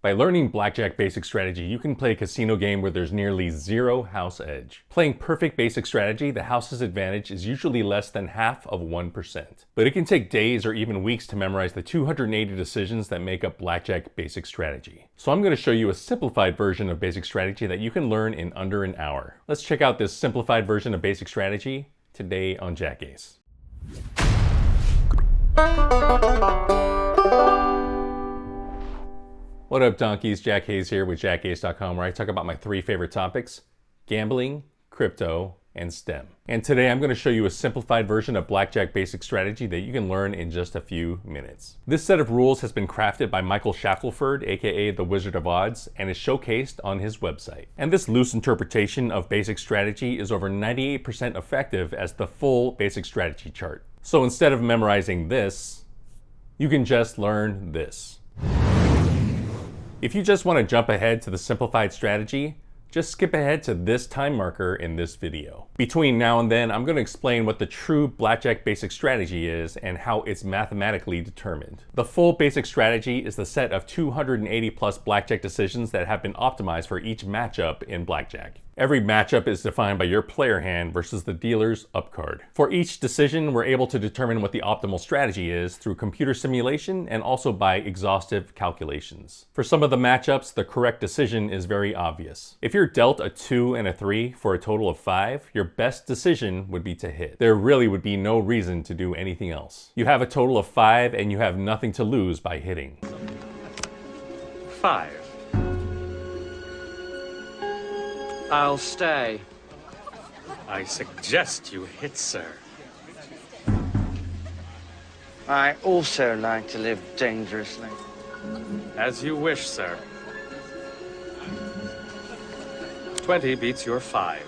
By learning Blackjack basic strategy, you can play a casino game where there's nearly zero house edge. Playing perfect basic strategy, the house's advantage is usually less than half of 1%. But it can take days or even weeks to memorize the 280 decisions that make up Blackjack basic strategy. So I'm going to show you a simplified version of basic strategy that you can learn in under an hour. Let's check out this simplified version of basic strategy today on Jack Ace. What up, donkeys? Jack Hayes here with jackace.com, where I talk about my three favorite topics: gambling, crypto, and STEM. And today I'm going to show you a simplified version of Blackjack basic strategy that you can learn in just a few minutes. This set of rules has been crafted by Michael Shackleford, aka the Wizard of Odds, and is showcased on his website. And this loose interpretation of basic strategy is over 98% effective as the full basic strategy chart. So instead of memorizing this, you can just learn this. If you just want to jump ahead to the simplified strategy, just skip ahead to this time marker in this video. Between now and then, I'm going to explain what the true Blackjack basic strategy is and how it's mathematically determined. The full basic strategy is the set of 280 plus Blackjack decisions that have been optimized for each matchup in Blackjack. Every matchup is defined by your player hand versus the dealer's up card. For each decision, we're able to determine what the optimal strategy is through computer simulation and also by exhaustive calculations. For some of the matchups, the correct decision is very obvious. If you're dealt a 2 and a 3 for a total of 5, your best decision would be to hit. There really would be no reason to do anything else. You have a total of 5 and you have nothing to lose by hitting. 5. I'll stay. I suggest you hit, sir. I also like to live dangerously. As you wish, sir. 20 beats your 5.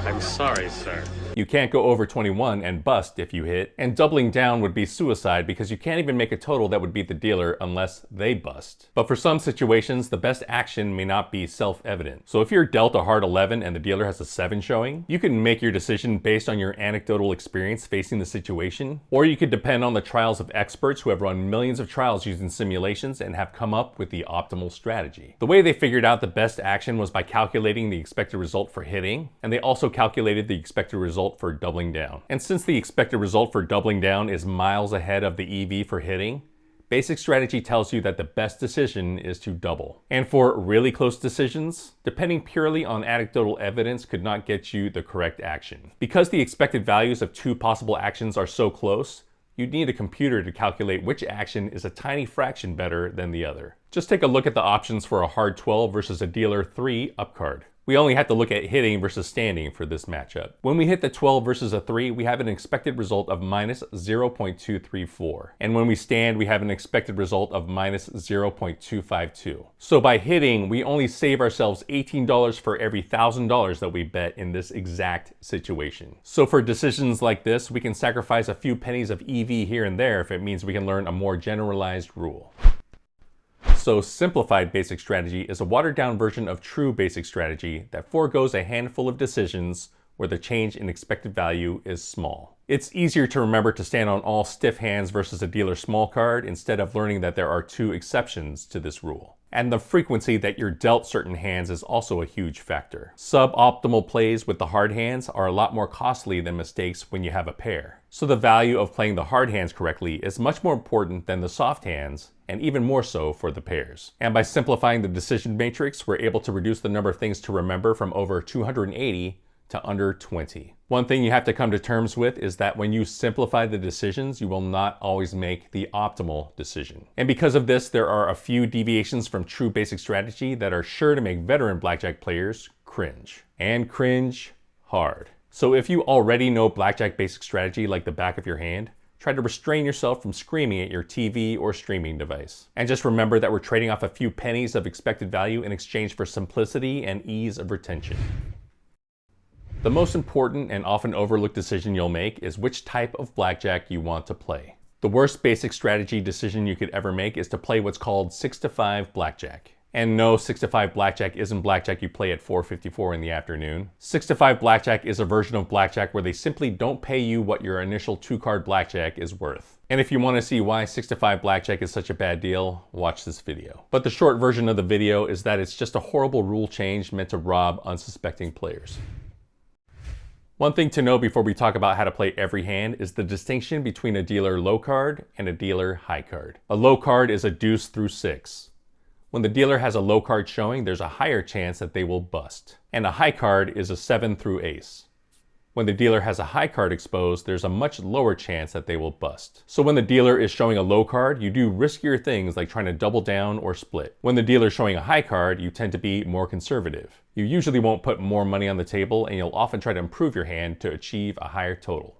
I'm sorry, sir. You can't go over 21 and bust if you hit, and doubling down would be suicide because you can't even make a total that would beat the dealer unless they bust. But for some situations, the best action may not be self-evident. So if you're dealt a hard 11 and the dealer has a 7 showing, you can make your decision based on your anecdotal experience facing the situation, or you could depend on the trials of experts who have run millions of trials using simulations and have come up with the optimal strategy. The way they figured out the best action was by calculating the expected result for hitting, and they also calculated the expected result for doubling down. And since the expected result for doubling down is miles ahead of the EV for hitting, basic strategy tells you that the best decision is to double. And for really close decisions, depending purely on anecdotal evidence could not get you the correct action. Because the expected values of two possible actions are so close, you'd need a computer to calculate which action is a tiny fraction better than the other. Just take a look at the options for a hard 12 versus a dealer 3 up card. We only have to look at hitting versus standing for this matchup. When we hit the 12 versus a 3, we have an expected result of minus 0.234. And when we stand, we have an expected result of minus 0.252. So by hitting, we only save ourselves $18 for every $1,000 that we bet in this exact situation. So for decisions like this, we can sacrifice a few pennies of EV here and there if it means we can learn a more generalized rule. So simplified basic strategy is a watered down version of true basic strategy that foregoes a handful of decisions where the change in expected value is small. It's easier to remember to stand on all stiff hands versus a dealer small card instead of learning that there are 2 exceptions to this rule. And the frequency that you're dealt certain hands is also a huge factor. Suboptimal plays with the hard hands are a lot more costly than mistakes when you have a pair. So the value of playing the hard hands correctly is much more important than the soft hands, and even more so for the pairs. And by simplifying the decision matrix, we're able to reduce the number of things to remember from over 280 to under 20. One thing you have to come to terms with is that when you simplify the decisions, you will not always make the optimal decision. And because of this, there are a few deviations from true basic strategy that are sure to make veteran Blackjack players cringe. And cringe hard. So if you already know Blackjack basic strategy like the back of your hand, try to restrain yourself from screaming at your TV or streaming device. And just remember that we're trading off a few pennies of expected value in exchange for simplicity and ease of retention. The most important and often overlooked decision you'll make is which type of blackjack you want to play. The worst basic strategy decision you could ever make is to play what's called 6 to 5 blackjack. And no, 6-5 blackjack isn't blackjack you play at 4:54 in the afternoon. 6-5 blackjack is a version of blackjack where they simply don't pay you what your initial 2-card blackjack is worth. And if you want to see why 6-5 blackjack is such a bad deal, watch this video. But the short version of the video is that it's just a horrible rule change meant to rob unsuspecting players. One thing to know before we talk about how to play every hand is the distinction between a dealer low card and a dealer high card. A low card is a deuce through 6. When the dealer has a low card showing, there's a higher chance that they will bust. And a high card is a 7 through ace. When the dealer has a high card exposed, there's a much lower chance that they will bust. So when the dealer is showing a low card, you do riskier things like trying to double down or split. When the dealer is showing a high card, you tend to be more conservative. You usually won't put more money on the table, and you'll often try to improve your hand to achieve a higher total.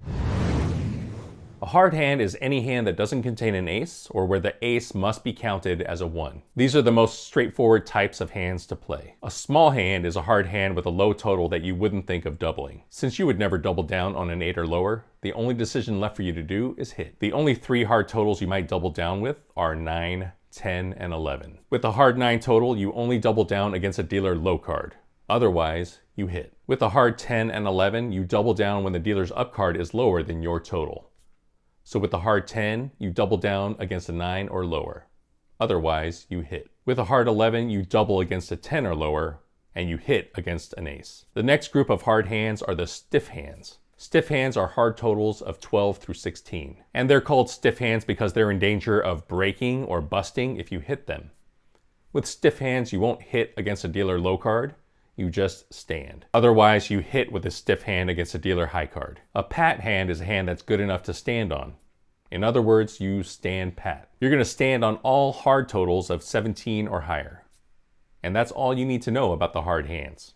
A hard hand is any hand that doesn't contain an ace or where the ace must be counted as a 1. These are the most straightforward types of hands to play. A small hand is a hard hand with a low total that you wouldn't think of doubling. Since you would never double down on an 8 or lower, the only decision left for you to do is hit. The only 3 hard totals you might double down with are 9, 10, and 11. With a hard 9 total, you only double down against a dealer low card. Otherwise, you hit. With a hard 10 and 11, you double down when the dealer's up card is lower than your total. So with a hard 10, you double down against a 9 or lower. Otherwise, you hit. With a hard 11, you double against a 10 or lower, and you hit against an ace. The next group of hard hands are the stiff hands. Stiff hands are hard totals of 12 through 16. And they're called stiff hands because they're in danger of breaking or busting if you hit them. With stiff hands, you won't hit against a dealer low card. You just stand. Otherwise, you hit with a stiff hand against a dealer high card. A pat hand is a hand that's good enough to stand on. In other words, you stand pat. You're going to stand on all hard totals of 17 or higher. And that's all you need to know about the hard hands.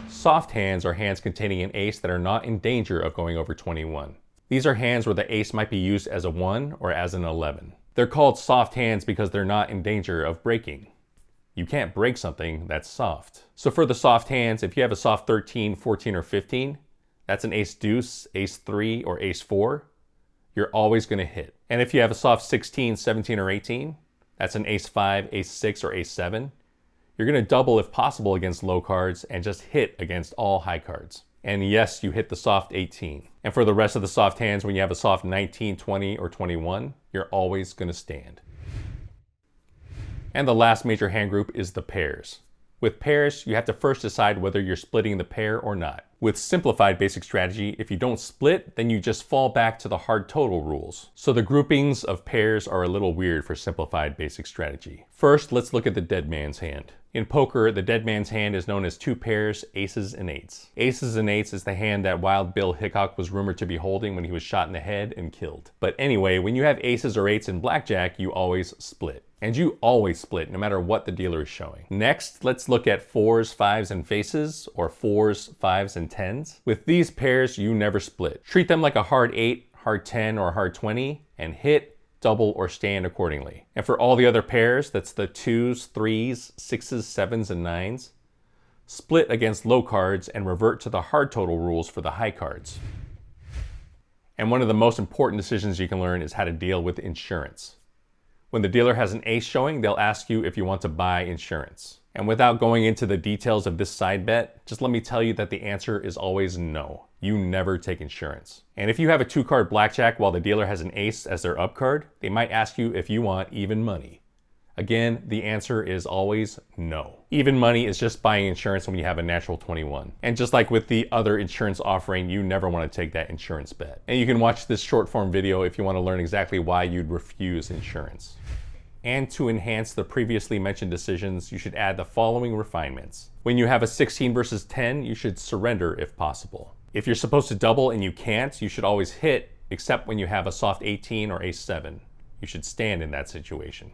Soft hands are hands containing an ace that are not in danger of going over 21. These are hands where the ace might be used as a 1 or as an 11. They're called soft hands because they're not in danger of breaking. You can't break something that's soft. So for the soft hands, if you have a soft 13, 14, or 15, that's an ace deuce, ace 3, or ace 4, you're always going to hit. And if you have a soft 16, 17, or 18, that's an ace 5, ace 6, or ace 7, you're going to double if possible against low cards and just hit against all high cards. And yes, you hit the soft 18. And for the rest of the soft hands, when you have a soft 19, 20, or 21, you're always going to stand. And the last major hand group is the pairs. With pairs, you have to first decide whether you're splitting the pair or not. With simplified basic strategy, if you don't split, then you just fall back to the hard total rules. So the groupings of pairs are a little weird for simplified basic strategy. First, let's look at the dead man's hand. In poker, the dead man's hand is known as 2 pairs, aces and eights. Aces and eights is the hand that Wild Bill Hickok was rumored to be holding when he was shot in the head and killed. But anyway, when you have aces or eights in blackjack, you always split. And you always split no matter what the dealer is showing. Next, let's look at 4s, 5s, and faces, or 4s, 5s, and 10s. With these pairs, you never split. Treat them like a hard 8, hard 10, or hard 20, and hit, double, or stand accordingly. And for all the other pairs, that's the 2s, 3s, 6s, 7s, and 9s, split against low cards and revert to the hard total rules for the high cards. And one of the most important decisions you can learn is how to deal with insurance. When the dealer has an ace showing, they'll ask you if you want to buy insurance. And without going into the details of this side bet, just let me tell you that the answer is always no. You never take insurance. And if you have a 2-card blackjack while the dealer has an ace as their up card, they might ask you if you want even money. Again, the answer is always no. Even money is just buying insurance when you have a natural 21. And just like with the other insurance offering, you never want to take that insurance bet. And you can watch this short form video if you want to learn exactly why you'd refuse insurance. And to enhance the previously mentioned decisions, you should add the following refinements. When you have a 16 versus 10, you should surrender if possible. If you're supposed to double and you can't, you should always hit, except when you have a soft 18 or ace 7. You should stand in that situation.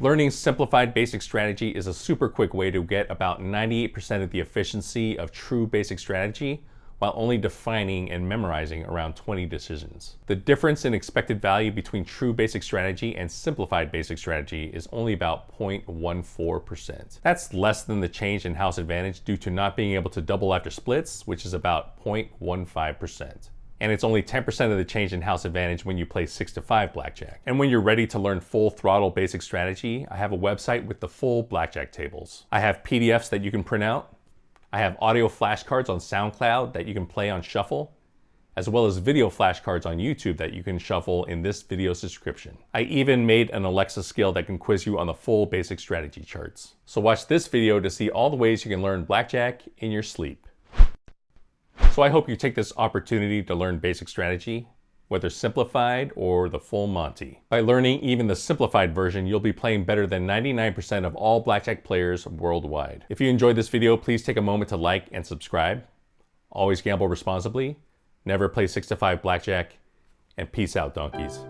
Learning simplified basic strategy is a super quick way to get about 98% of the efficiency of true basic strategy while only defining and memorizing around 20 decisions. The difference in expected value between true basic strategy and simplified basic strategy is only about 0.14%. That's less than the change in house advantage due to not being able to double after splits, which is about 0.15%. And it's only 10% of the change in house advantage when you play 6 to 5 blackjack. And when you're ready to learn full throttle basic strategy, I have a website with the full blackjack tables. I have PDFs that you can print out. I have audio flashcards on SoundCloud that you can play on shuffle, as well as video flashcards on YouTube that you can shuffle in this video subscription. I even made an Alexa skill that can quiz you on the full basic strategy charts. So watch this video to see all the ways you can learn blackjack in your sleep. So I hope you take this opportunity to learn basic strategy, whether simplified or the full Monty. By learning even the simplified version, you'll be playing better than 99% of all blackjack players worldwide. If you enjoyed this video, please take a moment to like and subscribe. Always gamble responsibly, never play 6 to 5 blackjack, and peace out, donkeys.